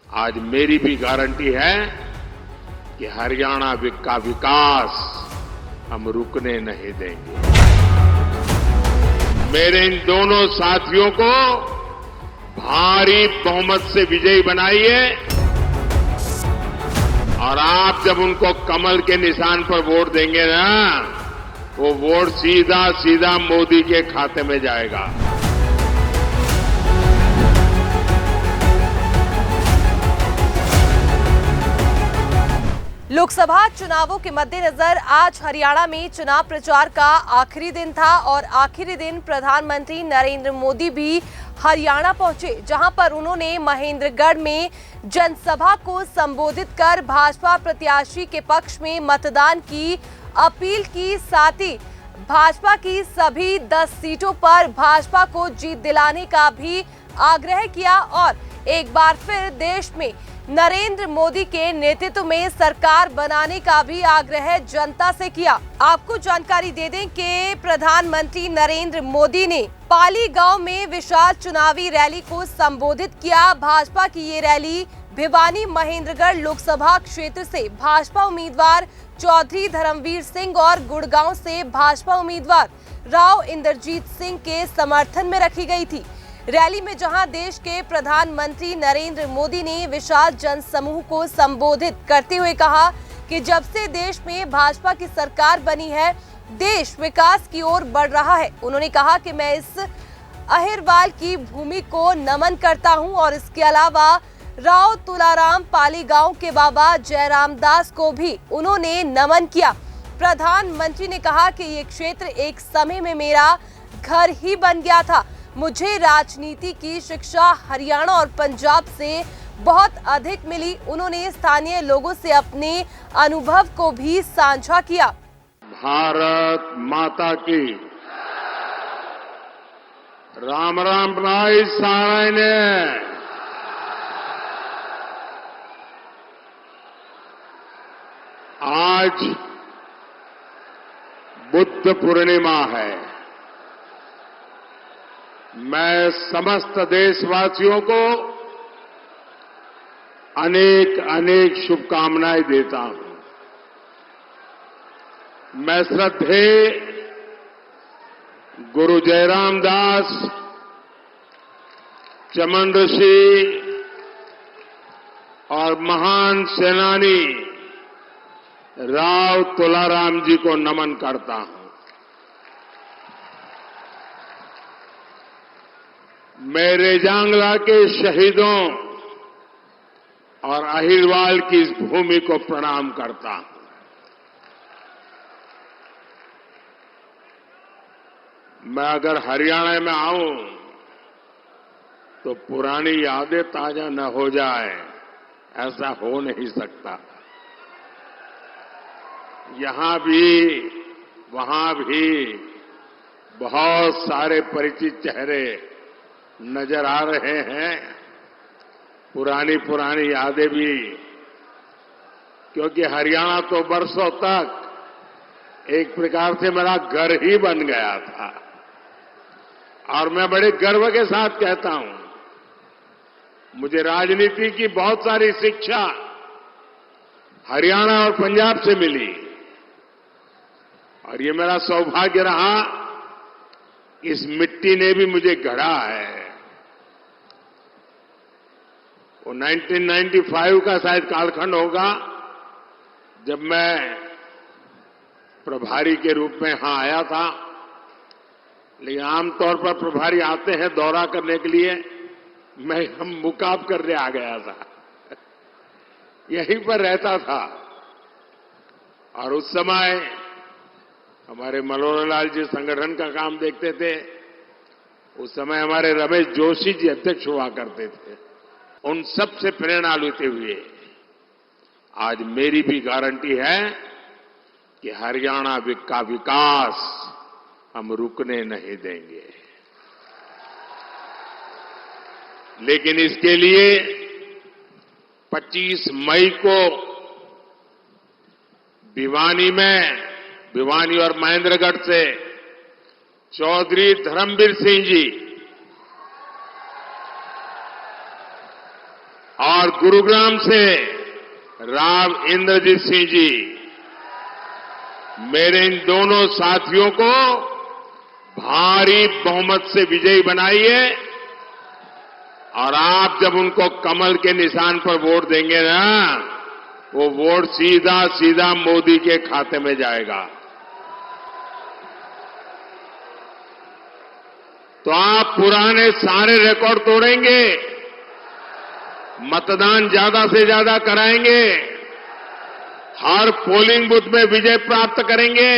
आज मेरी भी गारंटी है कि हरियाणा का विकास हम रुकने नहीं देंगे। मेरे इन दोनों साथियों को भारी बहुमत से विजयी बनाइए और आप जब उनको कमल के निशान पर वोट देंगे ना, वो वोट सीधा सीधा मोदी के खाते में जाएगा। लोकसभा चुनावों के मद्देनजर आज हरियाणा में चुनाव प्रचार का आखिरी दिन था और आखिरी दिन प्रधानमंत्री नरेंद्र मोदी भी हरियाणा पहुंचे, जहां पर उन्होंने महेंद्रगढ़ में जनसभा को संबोधित कर भाजपा प्रत्याशी के पक्ष में मतदान की अपील की। साथ ही भाजपा की सभी 10 सीटों पर भाजपा को जीत दिलाने का भी आग्रह किया और एक बार फिर देश में नरेंद्र मोदी के नेतृत्व में सरकार बनाने का भी आग्रह जनता से किया। आपको जानकारी दे दें कि प्रधानमंत्री नरेंद्र मोदी ने पाली गांव में विशाल चुनावी रैली को संबोधित किया। भाजपा की ये रैली भिवानी महेंद्रगढ़ लोकसभा क्षेत्र से भाजपा उम्मीदवार चौधरी धर्मवीर सिंह और गुड़गांव से भाजपा उम्मीदवार राव इंद्रजीत सिंह के समर्थन में रखी गई थी। रैली में जहां देश के प्रधानमंत्री नरेंद्र मोदी ने विशाल जनसमूह को संबोधित करते हुए कहा कि जब से देश में भाजपा की सरकार बनी है, देश विकास की ओर बढ़ रहा है। उन्होंने कहा कि मैं इस अहिरवाल की भूमि को नमन करता हूं और इसके अलावा राव तुलाराम पाली गांव के बाबा जयराम दास को भी उन्होंने नमन किया। प्रधानमंत्री ने कहा कि ये क्षेत्र एक समय में मेरा घर ही बन गया था। मुझे राजनीति की शिक्षा हरियाणा और पंजाब से बहुत अधिक मिली। उन्होंने स्थानीय लोगों से अपने अनुभव को भी साझा किया। भारत माता की राम राम भाई साराय ने आज बुद्ध पूर्णिमा है। मैं समस्त देशवासियों को अनेक अनेक शुभकामनाएं देता हूं। मैं श्रद्धेय गुरु जयराम दास, चमन ऋषि और महान सेनानी राव तुलाराम जी को नमन करता हूं। मेरे जांगला के शहीदों और अहिरवाल की इस भूमि को प्रणाम करता हूं। मैं अगर हरियाणा में आऊं तो पुरानी यादें ताजा न हो जाए, ऐसा हो नहीं सकता। यहां भी वहां भी बहुत सारे परिचित चेहरे नजर आ रहे हैं, पुरानी पुरानी यादें भी, क्योंकि हरियाणा तो बरसों तक एक प्रकार से मेरा घर ही बन गया था। और मैं बड़े गर्व के साथ कहता हूं, मुझे राजनीति की बहुत सारी शिक्षा हरियाणा और पंजाब से मिली और ये मेरा सौभाग्य रहा, इस मिट्टी ने भी मुझे गढ़ा है। वो 1995 का शायद कालखंड होगा जब मैं प्रभारी के रूप में यहां आया था। लेकिन आमतौर पर प्रभारी आते हैं दौरा करने के लिए, मैं हम मुकाब करने आ गया था, यहीं पर रहता था। और उस समय हमारे मनोहर लाल जी संगठन का काम देखते थे। उस समय हमारे रमेश जोशी जी अध्यक्ष हुआ करते थे। उन सब से प्रेरणा लेते हुए आज मेरी भी गारंटी है कि हरियाणा का विकास हम रुकने नहीं देंगे। लेकिन इसके लिए 25 मई को भिवानी और महेंद्रगढ़ से चौधरी धर्मवीर सिंह जी और गुरुग्राम से राव इंद्रजीत सिंह जी, मेरे इन दोनों साथियों को भारी बहुमत से विजयी बनाइए और आप जब उनको कमल के निशान पर वोट देंगे ना, वो वोट सीधा सीधा मोदी के खाते में जाएगा। तो आप पुराने सारे रिकॉर्ड तोड़ेंगे, मतदान ज्यादा से ज्यादा कराएंगे, हर पोलिंग बूथ में विजय प्राप्त करेंगे।